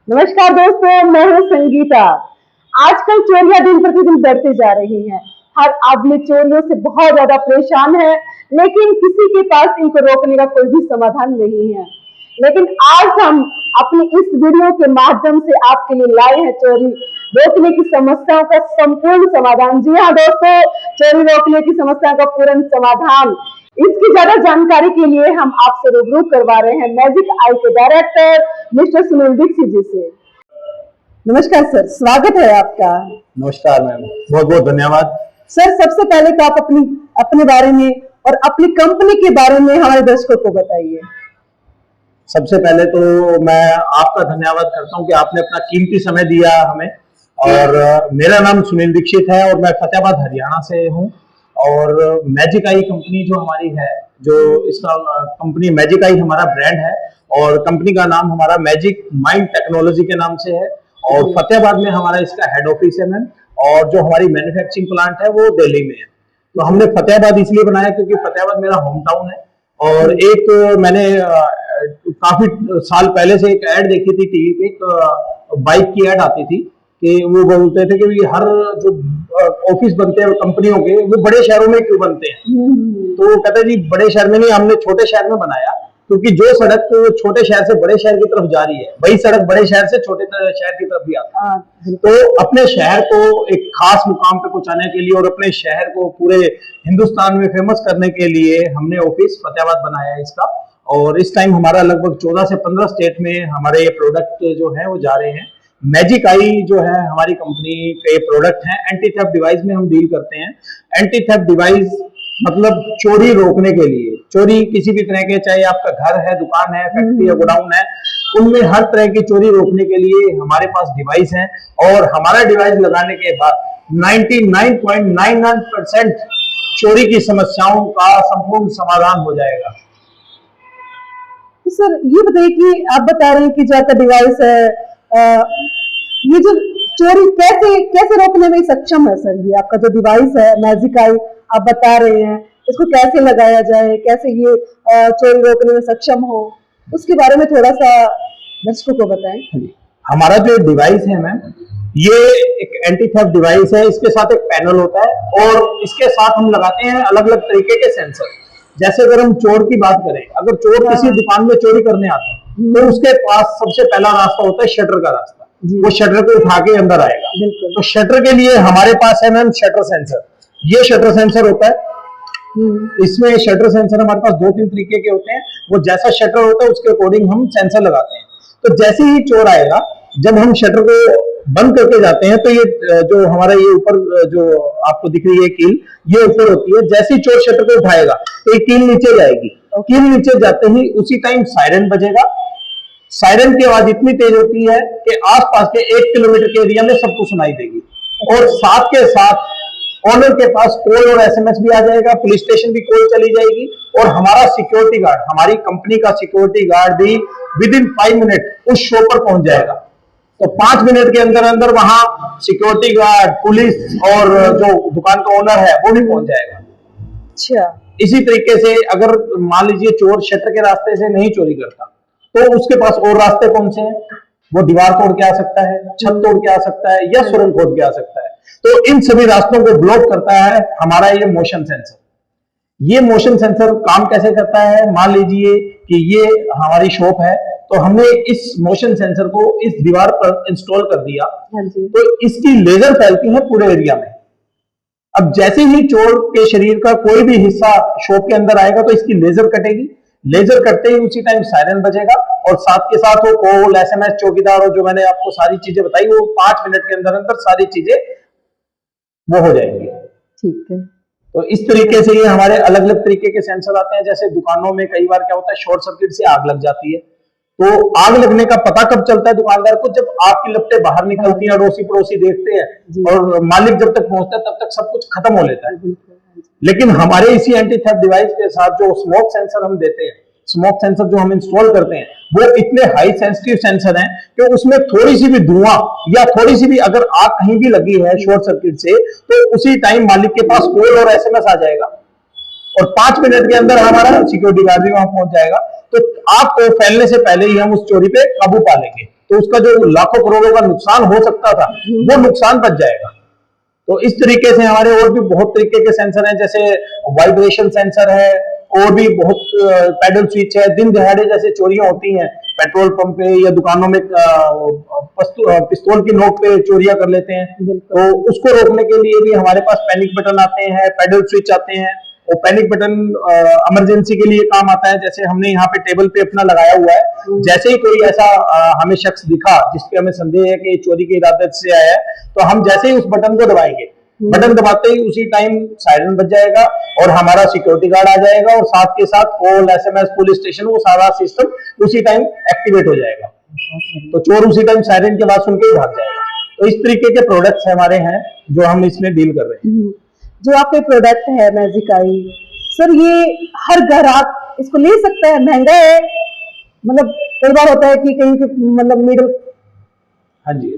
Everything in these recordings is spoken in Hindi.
नमस्कार दोस्तों, मैं हूँ संगीता। आजकल चोरियां दिन प्रतिदिन बढ़ती जा रही हैं। हर आदमी चोरियों से बहुत ज्यादा परेशान है, लेकिन किसी के पास इनको रोकने का कोई भी समाधान नहीं है। लेकिन आज हम अपनी इस वीडियो के माध्यम से आपके लिए लाए हैं चोरी रोकने की समस्याओं का संपूर्ण समाधान। जी हाँ दोस्तों, चोरी रोकने की समस्या का पूर्ण समाधान। इसकी ज्यादा जानकारी के लिए हम आपसे रूबरू करवा रहे हैं मैजिक आई के डायरेक्टर मिस्टर सुनील दीक्षित जी से। नमस्कार सर, स्वागत है आपका। नमस्कार मैम, बहुत बहुत धन्यवाद। सर, सबसे पहले तो आप अपनी अपने बारे में और अपनी कंपनी के बारे में हमारे दर्शकों को बताइए। सबसे पहले तो मैं आपका धन्यवाद करता हूं कि आपने अपना कीमती समय दिया हमें। और मेरा नाम सुनील दीक्षित है और मैं फतेहाबाद हरियाणा से हूं। और मैजिक आई कंपनी जो हमारी है, जो इसका कंपनी मैजिक आई हमारा ब्रांड है और कंपनी का नाम हमारा मैजिक माइंड टेक्नोलॉजी के नाम से है। और फतेहाबाद में हमारा इसका हेड ऑफिस है मैम। और जो हमारी मैन्युफैक्चरिंग प्लांट है वो दिल्ली में है। तो हमने फतेहाबाद इसलिए बनाया क्योंकि फतेहाबाद मेरा होम टाउन है। और एक मैंने काफी साल पहले से एक ऐड देखी थी टीवी पे, एक बाइक की ऐड आती थी कि वो बोलते थे कि हर जो ऑफिस बनते हैं कंपनियों के, वो बड़े शहरों में क्यों बनते हैं। तो वो कहते जी बड़े शहर में नहीं, हमने छोटे शहर में बनाया क्योंकि जो सड़क छोटे शहर से बड़े शहर की तरफ जा रही है, वही सड़क बड़े शहर से छोटे शहर की तरफ भी आती है। तो अपने शहर को एक खास मुकाम पे पहुंचाने के लिए और अपने शहर को पूरे हिंदुस्तान में फेमस करने के लिए हमने ऑफिस फतेहाबाद बनाया है इसका। और इस टाइम हमारा लगभग 14 से 15 स्टेट में हमारे ये प्रोडक्ट जो है वो जा रहे हैं। मैजिक आई जो है हमारी कंपनी के प्रोडक्ट हैं, एंटी थेफ्ट डिवाइस में हम डील करते हैं। एंटी थेफ्ट डिवाइस मतलब चोरी रोकने के लिए, चोरी किसी भी तरह के, चाहे आपका घर है, दुकान है, फैक्ट्री या गोडाउन है, उनमें हर तरह की चोरी रोकने के लिए हमारे पास डिवाइस हैं। और हमारा डिवाइस लगाने के बाद 99.99% चोरी की समस्याओं का संपूर्ण समाधान हो जाएगा। तो सर ये बताइए कि आप बता रहे हैं कि जो आपका डिवाइस है, ये जो चोरी कैसे कैसे रोकने में सक्षम है सर? ये आपका जो डिवाइस है मैजिक आई, आप बता रहे हैं, इसको कैसे लगाया जाए, कैसे ये चोरी रोकने में सक्षम हो, उसके बारे में थोड़ा सा दर्शकों को बताएं। हमारा जो डिवाइस है मैम, ये एक एंटी थेफ्ट डिवाइस है। इसके साथ एक पैनल होता है और इसके साथ हम लगाते हैं अलग अलग तरीके के सेंसर। जैसे अगर हम चोर की बात करें, अगर चोर किसी दुकान में चोरी करने आता है तो उसके पास सबसे पहला रास्ता होता है शटर का रास्ता। वो शटर को उठा के अंदर आएगा। तो शटर के लिए हमारे पास है मैम शटर सेंसर। ये शटर सेंसर होता है। इसमें शटर सेंसर हमारे पास 2-3 तरीके के होते हैं। वो जैसा शटर होता है उसके अकॉर्डिंग हम सेंसर लगाते हैं। तो जैसे ही चोर आएगा, जब हम शटर को बंद करके जाते हैं तो ये जो हमारा ये ऊपर जो आपको दिख रही है कील, ये ऊपर होती है। जैसे ही चोर शटर को उठाएगा तो ये कील नीचे जाएगी। कील नीचे जाते ही उसी टाइम सायरन बजेगा। सायरन की आवाज इतनी तेज होती है कि आसपास के 1 किलोमीटर के एरिया में सबको सुनाई देगी। और साथ के साथ ऑनर के पास कॉल और एसएमएस भी आ जाएगा, पुलिस स्टेशन भी कॉल चली जाएगी। और हमारा सिक्योरिटी गार्ड, हमारी कंपनी का सिक्योरिटी गार्ड भी विद इन 5 मिनट उस शो पर पहुंच जाएगा। तो 5 मिनट के अंदर अंदर वहां सिक्योरिटी गार्ड, पुलिस और जो दुकान का ओनर है वो भी पहुंच जाएगा। अच्छा, इसी तरीके से अगर मान लीजिए चोर शटर के रास्ते से नहीं चोरी करता तो उसके पास और रास्ते कौन से हैं? वो दीवार तोड़ के आ सकता है, छत तोड़ के आ सकता है या सुरंग खोद के आ सकता है। तो इन सभी रास्तों को ब्लॉक करता है हमारा ये मोशन सेंसर। ये मोशन सेंसर काम कैसे करता है? मान लीजिए कि ये हमारी शॉप है, तो हमने इस मोशन सेंसर को इस दीवार पर इंस्टॉल कर दिया। तो इसकी लेजर फैलती है पूरे एरिया में। अब जैसे ही चोर के शरीर का कोई भी हिस्सा शॉप के अंदर आएगा तो इसकी लेजर कटेगी। लेजर कटते ही उसी टाइम सायरन बजेगा और साथ के साथ वो कॉल, एसएमएस, चौकीदार और जो मैंने आपको सारी चीजें बताई, वो 5 मिनट के अंदर अंदर सारी चीजें वो हो जाएंगी। ठीक है। तो इस तरीके से ये हमारे अलग अलग तरीके के सेंसर आते हैं। जैसे दुकानों में कई बार क्या होता है, शॉर्ट सर्किट से आग लग जाती है। तो आग लगने का पता कब चलता है दुकानदार को? जब आग की लपटें बाहर निकलती हैं, अड़ोसी पड़ोसी देखते हैं और मालिक जब तक पहुंचता है तब तक सब कुछ खत्म हो लेता है। लेकिन हमारे इसी एंटी थेफ्ट डिवाइस के साथ जो स्मोक सेंसर हम देते हैं, स्मोक सेंसर जो हम इंस्टॉल करते हैं, वो इतने हाई सेंसिटिव सेंसर हैं कि उसमें थोड़ी सी भी धुआं या थोड़ी सी भी अगर आग कहीं भी लगी है शॉर्ट सर्किट से, तो उसी टाइम मालिक के पास कॉल और एसएमएस आ जाएगा और 5 मिनट के अंदर हमारा सिक्योरिटी गार्ड भी वहां पहुंच जाएगा। तो आग को फैलने से पहले ही हम उस चोरी पे काबू पा लेंगे। तो उसका जो लाखों करोड़ों का नुकसान हो सकता था वो नुकसान बच जाएगा। तो इस तरीके से हमारे और भी बहुत तरीके के सेंसर हैं, जैसे वाइब्रेशन सेंसर है, और भी बहुत पैडल स्विच है। दिन दिहाड़े जैसे चोरियां होती हैं पेट्रोल पंप पे या दुकानों में, पिस्तौल की नोक पे चोरियां कर लेते हैं, तो उसको रोकने के लिए भी हमारे पास पैनिक बटन आते हैं, पैडल स्विच आते हैं। और पैनिक बटन इमरजेंसी के लिए काम आता है, जैसे हमने यहाँ पे टेबल पे अपना लगाया हुआ है। जैसे ही कोई ऐसा हमें शख्स दिखा जिसपे हमें संदेह है कि चोरी के इरादे से आया है, तो हम जैसे ही उस बटन को दबाएंगे, बटन दबाते ही उसी टाइम सायरन बज जाएगा और हमारा सिक्योरिटी गार्ड आ जाएगा, और साथ के साथ कॉल, एसएमएस, पुलिस स्टेशन, वो सारा सिस्टम उसी टाइम एक्टिवेट हो जाएगा। तो चोर उसी टाइम सायरन की आवाज सुन के ही भाग जाएगा। तो इस तरीके के प्रोडक्ट्स हमारे हैं जो हम इसमें डील कर रहे हैं। जो आपके प्रोडक्ट है मैजिकाई सर, ये हर ग्राहक इसको ले सकता है? महंगा है? मतलब कई बार होता है कि कहीं मतलब मिडिल हाँ जी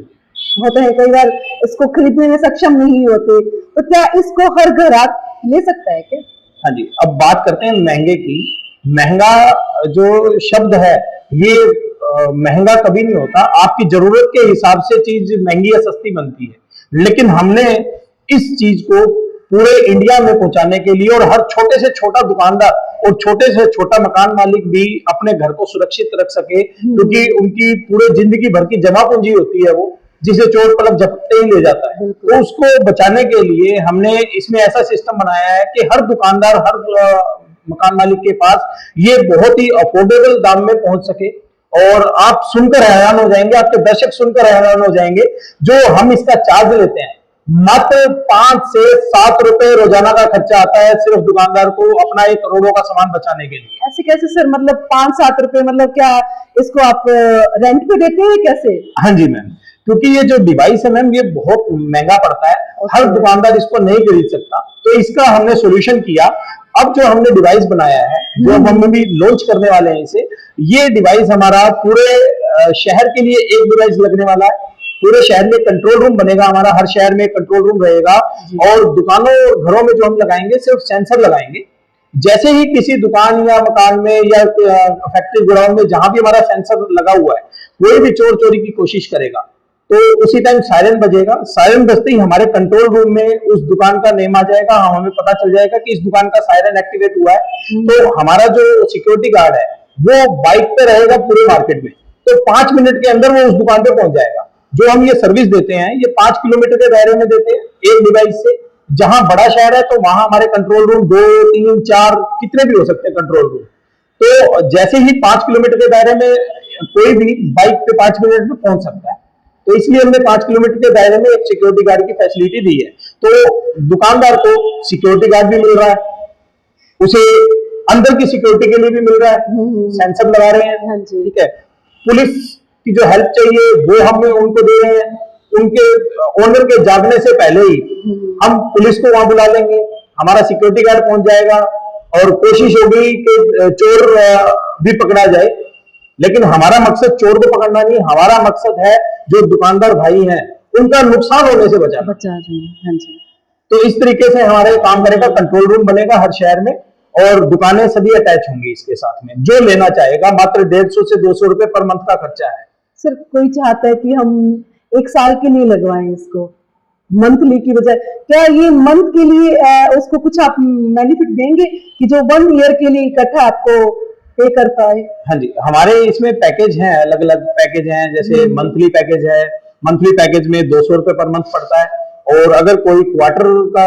होते हैं, कई बार इसको खरीदने में सक्षम नहीं होते, तो क्या इसको हर ग्राहक ले सकता है क्या? हाँ जी, अब बात करते हैं महंगे की। महंगा जो शब्द है ये महंगा कभी नहीं होता, आपकी जरूरत के हिसाब से चीज महंगी या सस्ती बनती है। लेकिन हमने इस चीज को पूरे इंडिया में पहुंचाने के लिए, और हर छोटे से छोटा दुकानदार और छोटे से छोटा मकान मालिक भी अपने घर को सुरक्षित रख सके, क्योंकि उनकी पूरे जिंदगी भर की जमा पूंजी होती है वो, जिसे चोर पलक झपकते ही ले जाता है। तो उसको बचाने के लिए हमने इसमें ऐसा सिस्टम बनाया है कि हर दुकानदार, हर मकान मालिक के पास ये बहुत ही अफोर्डेबल दाम में पहुंच सके। और आप सुनकर हैरान हो जाएंगे, आपके दर्शक सुनकर हैरान हो जाएंगे, जो हम इसका चार्ज लेते हैं मात्र 5 से 7 रुपए रोजाना का खर्चा आता है सिर्फ दुकानदार को अपना 1 करोड़ों का सामान बचाने के लिए। ऐसे कैसे सर? मतलब 5-7 रुपए, मतलब क्या इसको आप रेंट पे देते हैं कैसे? हाँ जी मैम, क्योंकि ये जो डिवाइस है मैम ये बहुत महंगा पड़ता है, हर दुकानदार इसको नहीं खरीद सकता, तो इसका हमने सोल्यूशन किया। अब जो हमने डिवाइस बनाया है, जो हम भी लॉन्च करने वाले हैं इसे, ये डिवाइस हमारा पूरे शहर के लिए एक डिवाइस लगने वाला है। पूरे शहर में कंट्रोल रूम बनेगा हमारा, हर शहर में कंट्रोल रूम रहेगा, और दुकानों और घरों में जो हम लगाएंगे सिर्फ सेंसर लगाएंगे। जैसे ही किसी दुकान या मकान में या फैक्ट्री गोडाउन में जहां भी हमारा सेंसर लगा हुआ है, कोई भी चोर चोरी की कोशिश करेगा तो उसी टाइम सायरन बजेगा। सायरन बजते ही हमारे कंट्रोल रूम में उस दुकान का नेम आ जाएगा, हमें पता चल जाएगा कि इस दुकान का सायरन एक्टिवेट हुआ है। तो हमारा जो सिक्योरिटी गार्ड है वो बाइक पे रहेगा पूरे मार्केट में, तो 5 मिनट के अंदर वो उस दुकान पे पहुंच जाएगा। जो हम ये सर्विस देते हैं ये 5 किलोमीटर के दायरे में देते हैं एक डिवाइस से। जहां बड़ा शहर है तो वहां हमारे कंट्रोल रूम 2, 3, 4 कितने भी हो सकते हैं कंट्रोल रूम। तो जैसे ही 5 किलोमीटर के दायरे में कोई भी बाइक पे 5 मिनट में पहुंच सकता है, तो इसलिए हमने 5 किलोमीटर के दायरे में एक सिक्योरिटी गार्ड की फैसिलिटी दी है। तो दुकानदार को सिक्योरिटी गार्ड भी मिल रहा है, उसे अंदर की सिक्योरिटी के लिए भी मिल रहा है, सेंसर लगा रहे हैं, ठीक है। पुलिस की जो हेल्प चाहिए वो हम उनको दे रहे हैं, उनके ओनर के जागने से पहले ही हम पुलिस को वहां बुला लेंगे, हमारा सिक्योरिटी गार्ड पहुंच जाएगा, और कोशिश होगी कि चोर भी पकड़ा जाए। लेकिन हमारा मकसद चोर को पकड़ना नहीं, हमारा मकसद है जो दुकानदार भाई हैं उनका नुकसान होने से बचाना। तो इस तरीके से हमारे काम करेगा, कंट्रोल रूम बनेगा हर शहर में, और दुकानें सभी अटैच होंगी इसके साथ में। जो लेना चाहेगा मात्र 150 से 200 रुपए पर मंथ का खर्चा है। सर कोई चाहता है कि हम 1 साल के लिए लगवाएं इसको मंथली की बजाय, क्या ये मंथ के लिए उसको कुछ आप बेनिफिट देंगे कि जो 1 ईयर के लिए इकट्ठा आपको पे कर पाए? हाँ जी, हमारे इसमें पैकेज हैं, अलग अलग पैकेज हैं, जैसे मंथली पैकेज है। मंथली पैकेज में 200 रुपए पर मंथ पड़ता है, और अगर कोई क्वार्टर का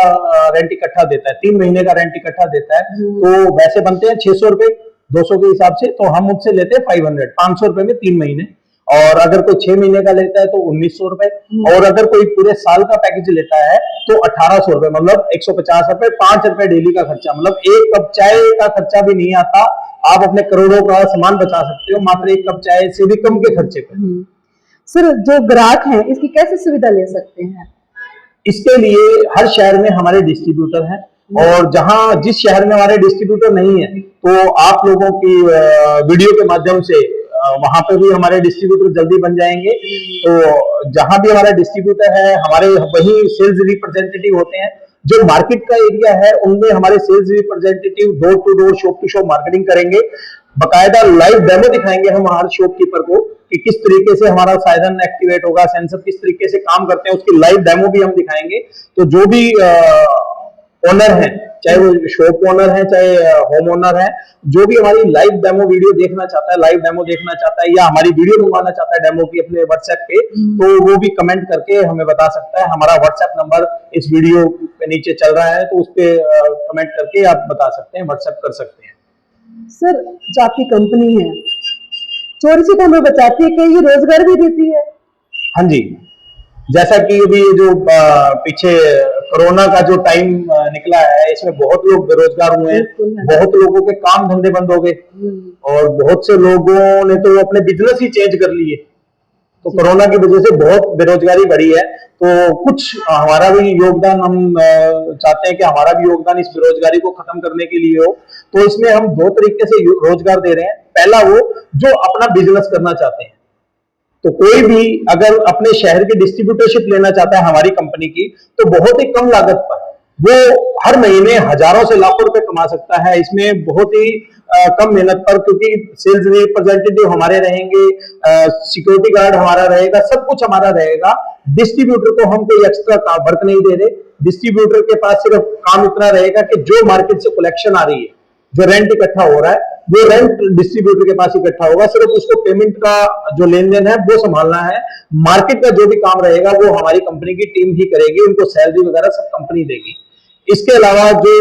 रेंट इकट्ठा देता है, 3 महीने का रेंट इकट्ठा देता है, तो वैसे बनते हैं 600 रुपए 200 के हिसाब से। तो हम उससे लेते हैं 500 रुपए में 3 महीने। और अगर कोई 6 महीने का लेता है तो 1900 रुपए, और अगर कोई पूरे साल का पैकेज लेता है तो 1800 रुपए, मतलब 150 रुपए, 5 रुपए डेली का खर्चा, मतलब 1 कप चाय का खर्चा भी नहीं आता। आप अपने करोड़ों का सामान बचा सकते हो मात्र 1 कप चाय से भी कम के खर्चे पर। सर जो ग्राहक हैं इसकी कैसे सुविधा ले सकते हैं? इसके लिए हर शहर में हमारे डिस्ट्रीब्यूटर हैं, और जहां जिस शहर में हमारे डिस्ट्रीब्यूटर नहीं है तो आप लोगों की वीडियो के माध्यम से वहां पे भी हमारे डिस्ट्रीब्यूटर जल्दी बन जाएंगे। तो जहां भी हमारा डिस्ट्रीब्यूटर है हमारे वही सेल्स रिप्रेजेंटेटिव होते हैं। जो मार्केट का एरिया है उनमें हमारे sales representative door to door, shop to shop marketing करेंगे। बकायदा लाइव डेमो दिखाएंगे हम हर शॉपकीपर को कि किस तरीके से हमारा सायरन एक्टिवेट होगा, सेंसर किस तरीके से काम करते हैं, उसकी लाइव डेमो भी हम दिखाएंगे। तो जो भी ओनर है, चाहे वो शॉप ओनर है चाहे होम ओनर है, जो भी हमारी लाइव डेमो वीडियो देखना चाहता है, लाइव डेमो देखना चाहता है या हमारी वीडियो मंगवाना चाहता है डेमो की अपने व्हाट्सएप पे, तो वो भी कमेंट करके हमें बता सकता है। हमारा व्हाट्सएप नंबर इस वीडियो पे नीचे चल रहा है, तो उस पे कमेंट करके आप बता सकते हैं, व्हाट्सएप कर सकते हैं। सर, जो आपकी कंपनी है चोरी से तो हमें बचाती है, कहीं ये रोजगार भी देती है? हाँ जी, जैसा कि अभी जो पीछे कोरोना का जो टाइम निकला है, इसमें बहुत लोग बेरोजगार हुए हैं, बहुत लोगों के काम धंधे बंद हो गए और बहुत से लोगों ने तो अपने बिजनेस ही चेंज कर लिए। तो कोरोना की वजह से बहुत बेरोजगारी बढ़ी है, तो कुछ हमारा भी योगदान, हम चाहते हैं कि हमारा भी योगदान इस बेरोजगारी को खत्म करने के लिए हो। तो इसमें हम दो तरीके से रोजगार दे रहे हैं। पहला, वो जो अपना बिजनेस करना चाहते हैं, तो कोई भी अगर अपने शहर की डिस्ट्रीब्यूटरशिप लेना चाहता है हमारी कंपनी की, तो बहुत ही कम लागत पर वो हर महीने हजारों से लाखों रुपए कमा सकता है। इसमें बहुत ही कम मेहनत पर, क्योंकि सेल्स रिप्रेजेंटेटिव हमारे रहेंगे, सिक्योरिटी गार्ड हमारा रहेगा, सब कुछ हमारा रहेगा। डिस्ट्रीब्यूटर को हम कोई एक्स्ट्रा वर्क नहीं दे रहे। डिस्ट्रीब्यूटर के पास सिर्फ काम इतना रहेगा कि जो मार्केट से कलेक्शन आ रही है, जो रेंट इकट्ठा हो रहा है, वो रेंट डिस्ट्रीब्यूटर के पास इकट्ठा होगा, सिर्फ उसको पेमेंट का जो लेन देन है वो संभालना है। मार्केट का जो भी काम रहेगा वो हमारी कंपनी की टीम ही करेगी, उनको सैलरी वगैरह सब कंपनी देगी। इसके अलावा जो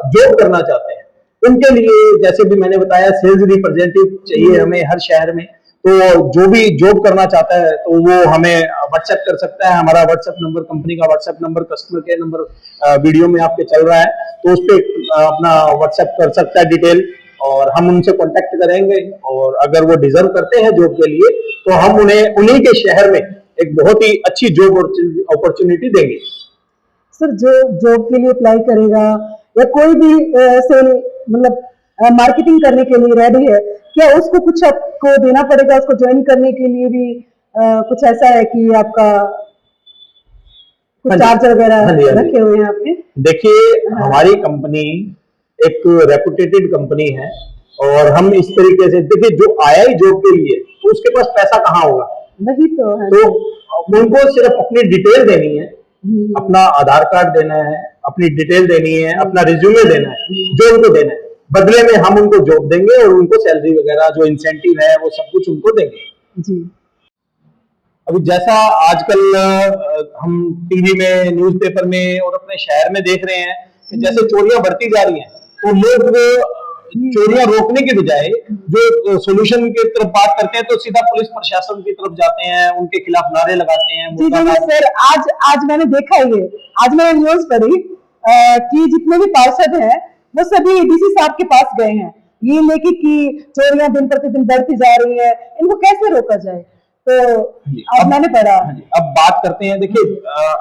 जॉब करना चाहते हैं उनके लिए, जैसे भी मैंने बताया, सेल्स रिप्रेजेंटेटिव चाहिए हमें हर शहर में। तो जो भी जॉब करना चाहता है तो वो हमें व्हाट्सएप कर सकता है। हमारा व्हाट्सएप नंबर, कंपनी का WhatsApp number, customer care number video में आपके चल रहा है, तो उस पर अपना व्हाट्सएप कर सकता है डिटेल, और हम उनसे कांटेक्ट करेंगे। और अगर वो डिजर्व करते हैं जॉब के लिए, तो हम उन्हें उन्हीं के शहर में एक बहुत ही अच्छी जॉब अपॉर्चुनिटी देंगे। सर, जो जॉब के लिए अप्लाई करेगा या कोई भी सेल मतलब मार्केटिंग करने के लिए रेडी है, क्या उसको कुछ आपको देना पड़ेगा? उसको ज्वाइन करने के लिए भी कुछ ऐसा है कि आपका कुछ चार्ज वगैरह रखे हुए हैं आपने? देखिए, हमारी कंपनी एक रेपुटेटेड कंपनी है, और हम इस तरीके से, देखिए, जो आया ही जॉब के लिए तो उसके पास पैसा कहाँ होगा? वही तो है। तो उनको सिर्फ अपनी डिटेल देनी है, अपना आधार कार्ड देना है, अपनी डिटेल देनी है, अपना रिज्यूमे देना है, जो उनको देना है। बदले में हम उनको जॉब देंगे और उनको सैलरी वगैरह जो इंसेंटिव है वो सब कुछ उनको देंगे जी। अभी जैसा आजकल हम टीवी में, न्यूज़पेपर में और अपने शहर में देख रहे हैं कि जैसे चोरियां बढ़ती जा रही हैं, तो लोग चोरियां रोकने के बजाय जो सोल्यूशन की तरफ बात करते हैं, तो सीधा पुलिस प्रशासन की तरफ जाते हैं, उनके खिलाफ नारे लगाते हैं। जी जी सर, आज मैंने देखा ये, आज मैंने न्यूज पढ़ी कि जितने भी पार्षद हैं वो सभी डीसी साहब के पास गए हैं ये लेके कि चोरियां दिन प्रतिदिन बढ़ती जा रही है, इनको कैसे रोका जाए। तो अब मैंने पढ़ा। अब बात करते हैं, देखिए,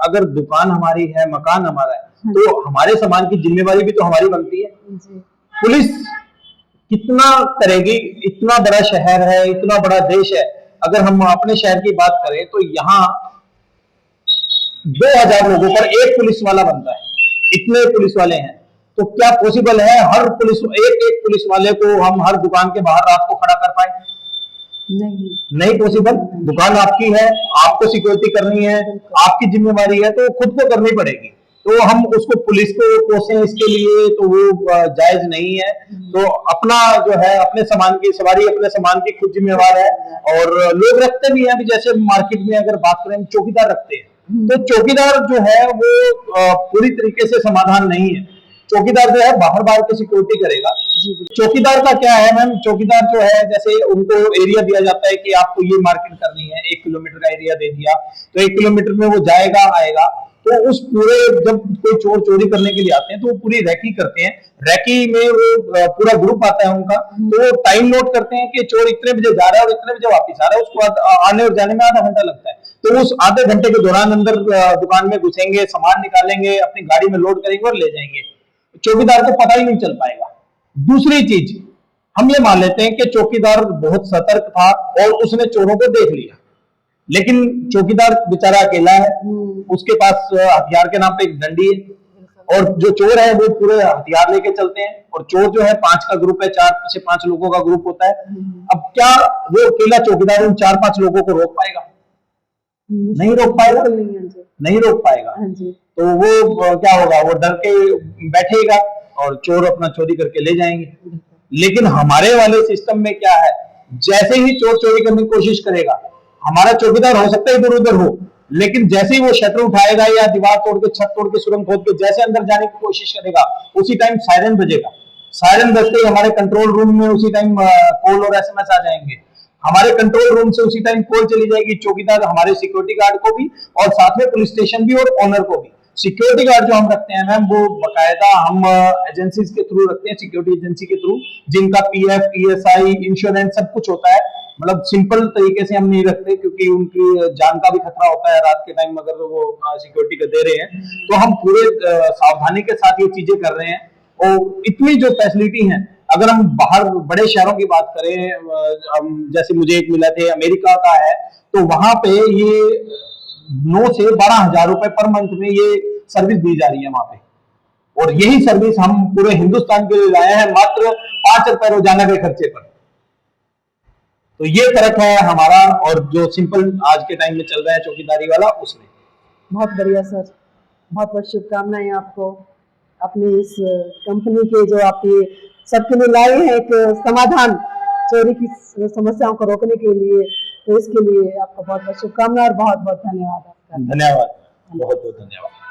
अगर दुकान हमारी है, मकान हमारा है, तो हमारे सामान की जिम्मेवारी भी तो हमारी बनती है। पुलिस कितना करेगी? इतना बड़ा शहर है, इतना बड़ा देश है। अगर हम अपने शहर की बात करें तो यहाँ 2000 लोगों पर एक पुलिस वाला बनता है, इतने पुलिस वाले हैं। तो क्या पॉसिबल है हर पुलिस, एक पुलिस वाले को हम हर दुकान के बाहर रात को खड़ा कर पाए? नहीं पॉसिबल। दुकान आपकी है, आपको सिक्योरिटी करनी है, आपकी जिम्मेवारी है, तो खुद को करनी पड़ेगी। तो हम उसको पुलिस को कोसें इसके लिए, तो वो जायज नहीं है। तो अपना जो है, अपने सामान की सवारी, अपने सामान की खुद जिम्मेवार है। और लोग रखते भी हैं, अभी जैसे मार्केट में अगर बात करें, चौकीदार रखते हैं, तो चौकीदार जो है वो पूरी तरीके से समाधान नहीं है। चौकीदार जो है बाहर की सिक्योरिटी करेगा। चौकीदार का क्या है मैम, चौकीदार जो है, जैसे उनको एरिया दिया जाता है कि आपको ये मार्केट करनी है, 1 किलोमीटर का एरिया दे दिया, तो 1 किलोमीटर में वो जाएगा आएगा। तो उस पूरे, जब कोई चोर चोरी करने के लिए आते हैं तो वो पूरी रैकी करते हैं। रैकी में वो पूरा ग्रुप आता है उनका, तो वो टाइम नोट करते हैं कि चोर इतने बजे जा रहा है और इतने बजे वापस आ रहा है, उसको आने और जाने में आधा घंटा लगता है। तो उस आधे घंटे के दौरान अंदर दुकान में घुसेंगे, सामान निकालेंगे, अपनी गाड़ी में लोड करेंगे और ले जाएंगे। चौकीदार को पता ही नहीं चल पाएगा। दूसरी चीज, हम ये मान लेते हैं कि चौकीदार बहुत सतर्क था और उसने चोरों को देख लिया, लेकिन चौकीदार बेचारा अकेला है, उसके पास हथियार के नाम पे एक डंडी है, और जो चोर है वो पूरे हथियार लेके चलते हैं, और चोर जो है 5 का ग्रुप है, 4 से 5 लोगों का ग्रुप होता है। अब क्या वो अकेला चौकीदार उन 4-5 लोगों को रोक पाएगा? नहीं रोक पाएगा, नहीं रोक पाएगा। तो वो क्या होगा, वो डर के बैठेगा और चोर अपना चोरी करके ले जाएंगे। लेकिन हमारे वाले सिस्टम में क्या है, जैसे ही चोर चोरी करने की कोशिश करेगा, हमारा चौकीदार हो सकता है इधर उधर हो, लेकिन जैसे ही वो शटर उठाएगा या दीवार तोड़ के, छत तोड़ के, सुरंग खोद के जैसे अंदर जाने की कोशिश करेगा, उसी टाइम सायरन बजेगा। सायरन बजते ही हमारे कंट्रोल रूम में उसी टाइम कॉल और एसएमएस आ जाएंगे। हमारे कंट्रोल रूम से उसी टाइम कॉल चली जाएगी चौकीदार, हमारे सिक्योरिटी गार्ड को भी, और साथ में पुलिस स्टेशन भी और ऑनर को भी। सिक्योरिटी गार्ड जो हम रखते हैं मैम, वो बकायदा हम एजेंसीज के थ्रू रखते हैं, सिक्योरिटी एजेंसी के थ्रू, जिनका पीएफ, ईएसआई, इंश्योरेंस सब कुछ होता है। मतलब सिंपल तरीके से हम नहीं रखते, क्योंकि उनकी जान का भी खतरा होता है रात के टाइम अगर वो सिक्योरिटी का दे रहे हैं। तो हम पूरे सावधानी के साथ ये चीजें कर रहे हैं। और इतनी जो फैसिलिटी है, अगर हम बाहर बड़े शहरों की बात करें, जैसे मुझे एक मिला थे अमेरिका का है, तो वहां पे ये 9 से 12,000 रुपए पर मंथ में ये सर्विस दी जा रही है वहां पे। और यही सर्विस हम पूरे हिंदुस्तान के लिए लाए हैं मात्र 5 रुपए रोजाना के खर्चे पर। तो ये फर्क है हमारा और जो सिंपल आज के टाइम में चल रहा है चौकीदारी वाला, उसमें। बहुत बढ़िया सर, बहुत बहुत शुभकामनाएं आपको अपनी इस कंपनी के जो आपकी सबके लिए लाए हैं एक समाधान चोरी की समस्याओं को रोकने के लिए। तो इसके लिए आपको बहुत बहुत शुभकामनाएं और बहुत बहुत धन्यवाद आपका। धन्यवाद, बहुत बहुत धन्यवाद।